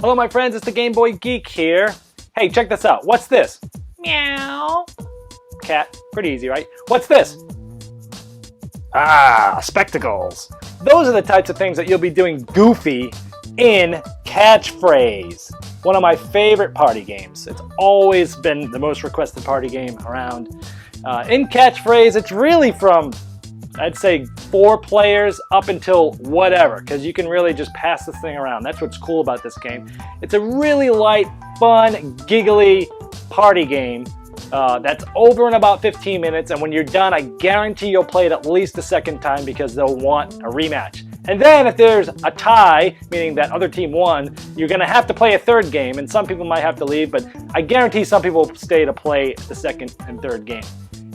Hello my friends, it's the Game Boy Geek here. Hey, check this out. What's this? Meow. Cat. Pretty easy, right? What's this? Ah, spectacles. Those are the types of things that you'll be doing goofy in Catchphrase. One of my favorite party games. It's always been the most requested party game around. In Catchphrase, it's really from, I'd say, 4 players up until whatever, because you can really just pass this thing around. That's what's cool about this game. It's a really light, fun, giggly party game that's over in about 15 minutes, and when you're done, I guarantee you'll play it at least a second time because they'll want a rematch. And then if there's a tie, meaning that other team won, you're going to have to play a third game, and some people might have to leave, but I guarantee some people will stay to play the second and third game.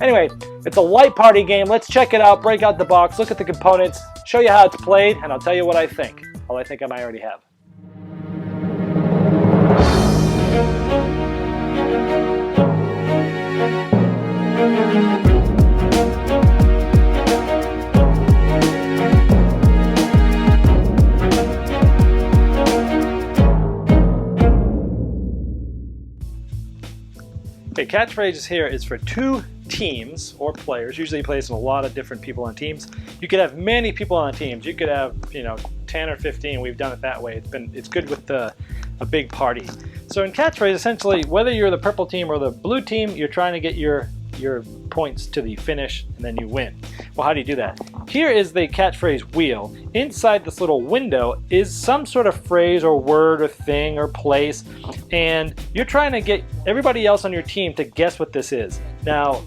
Anyway, it's a light party game. Let's check it out, break out the box, look at the components, show you how it's played, and I'll tell you what I think. Well, I think I might already have. Okay, Catchphrase here is for 2 teams or players. Usually it plays with a lot of different people on teams. You could have many people on teams. You could have, 10 or 15. We've done it that way. It's good with a big party. So in Catchphrase, essentially, whether you're the purple team or the blue team, you're trying to get your points to the finish, and then you win. Well, how do you do that? Here is the Catchphrase wheel. Inside this little window is some sort of phrase or word or thing or place, and you're trying to get everybody else on your team to guess what this is. Now,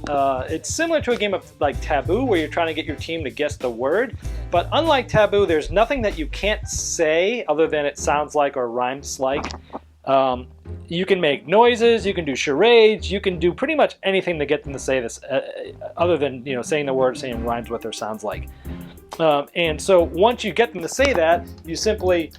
it's similar to a game of like Taboo, where you're trying to get your team to guess the word, but unlike Taboo, there's nothing that you can't say other than it sounds like or rhymes like. You can make noises, you can do charades, you can do pretty much anything to get them to say this, other than saying the word, saying rhymes with or sounds like. And so once you get them to say that, you simply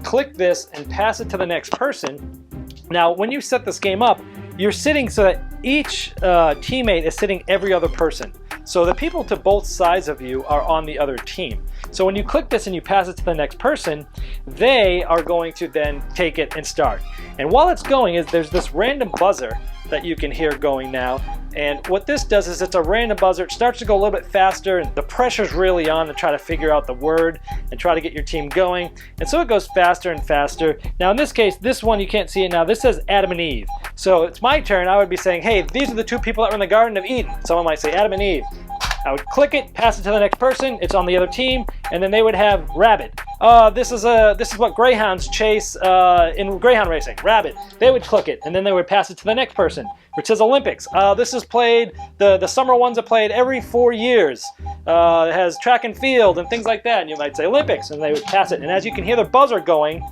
click this and pass it to the next person. Now, when you set this game up, you're sitting so that each teammate is sitting every other person. So the people to both sides of you are on the other team. So when you click this and you pass it to the next person, they are going to then take it and start. And while it's going, there's this random buzzer that you can hear going now. And what this does is it's a random buzzer. It starts to go a little bit faster, and the pressure's really on to try to figure out the word and try to get your team going. And so it goes faster and faster. Now in this case, this one, you can't see it now, this says Adam and Eve. So it's my turn. I would be saying, hey, these are the 2 people that were in the Garden of Eden. Someone might say Adam and Eve. I would click it, pass it to the next person, it's on the other team, and then they would have rabbit. This is what greyhounds chase in greyhound racing, rabbit. They would click it, and then they would pass it to the next person, which says Olympics. This is played, the summer ones are played every 4 years. It has track and field and things like that, and you might say Olympics, and they would pass it. And as you can hear the buzzer going,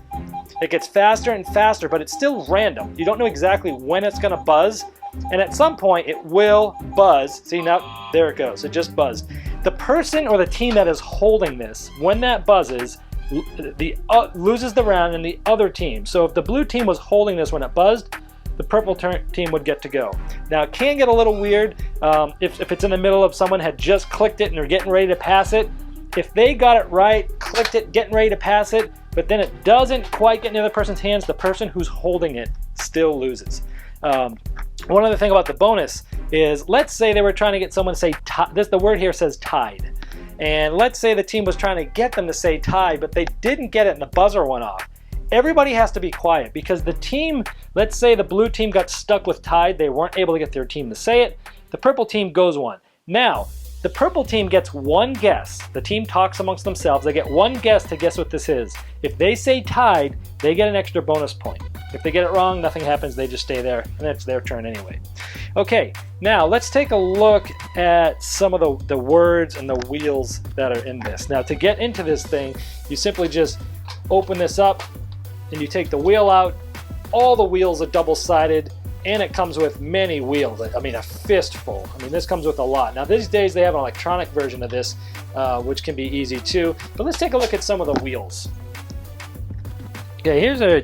it gets faster and faster, but it's still random. You don't know exactly when it's gonna buzz. And at some point it will buzz. See, now there it goes, it just buzzed. The person or the team that is holding this, when that buzzes, loses the round in the other team. So if the blue team was holding this when it buzzed, the purple team would get to go. Now it can get a little weird if it's in the middle of someone had just clicked it and they're getting ready to pass it. If they got it right, clicked it, getting ready to pass it, but then it doesn't quite get in the other person's hands, the person who's holding it still loses. One other thing about the bonus is, let's say they were trying to get someone to say, the word here says tied. And let's say the team was trying to get them to say tied, but they didn't get it and the buzzer went off. Everybody has to be quiet because the team, let's say the blue team got stuck with tied, they weren't able to get their team to say it, the purple team goes one. Now, the purple team gets one guess. The team talks amongst themselves. They get one guess to guess what this is. If they say tied, they get an extra bonus point. If they get it wrong, nothing happens. They just stay there, and it's their turn anyway. Okay, now let's take a look at some of the words and the wheels that are in this. Now, to get into this thing, you simply just open this up, and you take the wheel out. All the wheels are double-sided. And it comes with many wheels, I mean a fistful. I mean, this comes with a lot. Now these days they have an electronic version of this, which can be easy too. But let's take a look at some of the wheels. Okay, here's a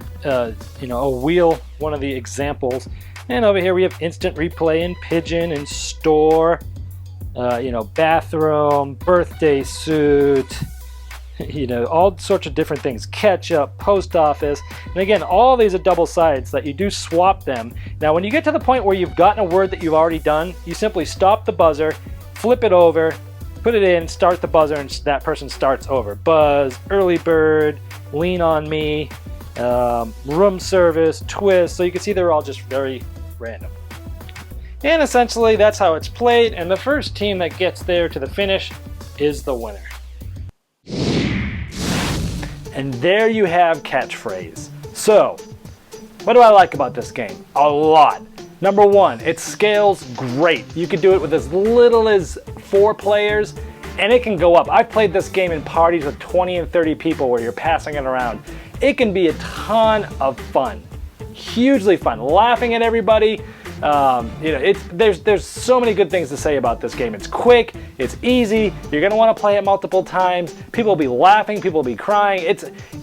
wheel, one of the examples. And over here we have instant replay and pigeon and store, bathroom, birthday suit, you know, all sorts of different things. Ketchup, post office. And again, all these are double sides that you do swap them. Now, when you get to the point where you've gotten a word that you've already done, you simply stop the buzzer, flip it over, put it in, start the buzzer, and that person starts over. Buzz, early bird, lean on me, room service, twist. So you can see they're all just very random. And essentially that's how it's played, and the first team that gets there to the finish is the winner. And there you have catchphrase. So, what do I like about this game? A lot. Number one, it scales great. You can do it with as little as 4 players, and it can go up. I've played this game in parties with 20 and 30 people where you're passing it around. It can be a ton of fun. Hugely fun. Laughing at everybody. You know, there's so many good things to say about this game. It's quick, it's easy, you're going to want to play it multiple times, people will be laughing, people will be crying.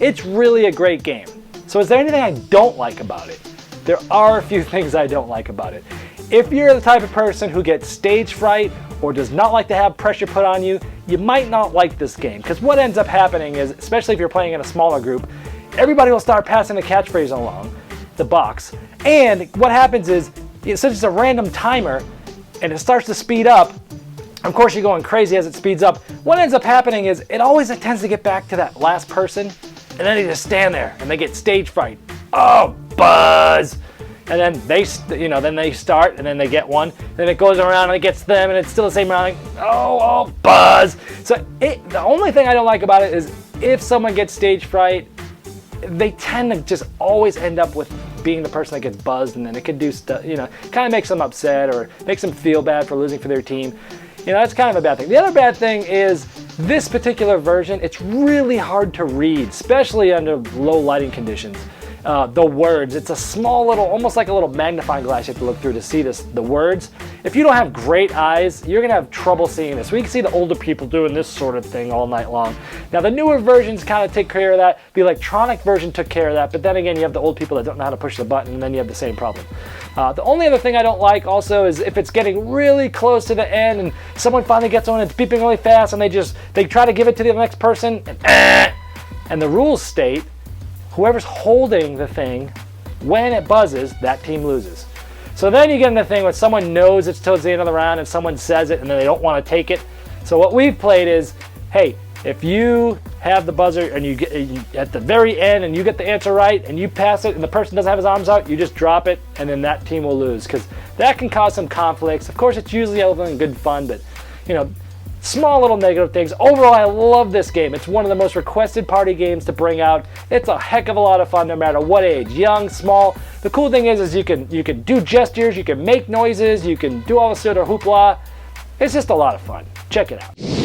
It's really a great game. So is there anything I don't like about it? There are a few things I don't like about it. If you're the type of person who gets stage fright or does not like to have pressure put on you, you might not like this game. Because what ends up happening is, especially if you're playing in a smaller group, everybody will start passing the catchphrase along the box. And what happens is, since it's a random timer and it starts to speed up, of course you're going crazy as it speeds up. What ends up happening is it always tends to get back to that last person, and then they just stand there and they get stage fright. Oh, buzz! And then they start, and then they get one. Then it goes around and it gets them, and it's still the same round. Oh, buzz! So the only thing I don't like about it is if someone gets stage fright, they tend to just always end up with being the person that gets buzzed, and then it could do stuff, you know, kind of makes them upset or makes them feel bad for losing for their team. You know, that's kind of a bad thing. The other bad thing is this particular version, it's really hard to read, especially under low lighting conditions. The words, it's a small little, almost like a little magnifying glass you have to look through to see the words. If you don't have great eyes, you're gonna have trouble seeing this. We can see the older people doing this sort of thing all night long. Now the newer versions kind of take care of that. The electronic version took care of that, but then again, you have the old people that don't know how to push the button, and then you have the same problem. The only other thing I don't like also is if it's getting really close to the end and someone finally gets on and it's beeping really fast and they try to give it to the next person, and the rules state whoever's holding the thing, when it buzzes, that team loses. So then you get in the thing where someone knows it's towards the end of the round and someone says it and then they don't want to take it. So what we've played is, hey, if you have the buzzer and you get at the very end and you get the answer right and you pass it and the person doesn't have his arms out, you just drop it and then that team will lose, because that can cause some conflicts. Of course, it's usually all in good fun, but you know, small little negative things. Overall, I love this game. It's one of the most requested party games to bring out. It's a heck of a lot of fun no matter what age, young, small. The cool thing is you can do gestures, you can make noises, you can do all the sort of hoopla. It's just a lot of fun. Check it out.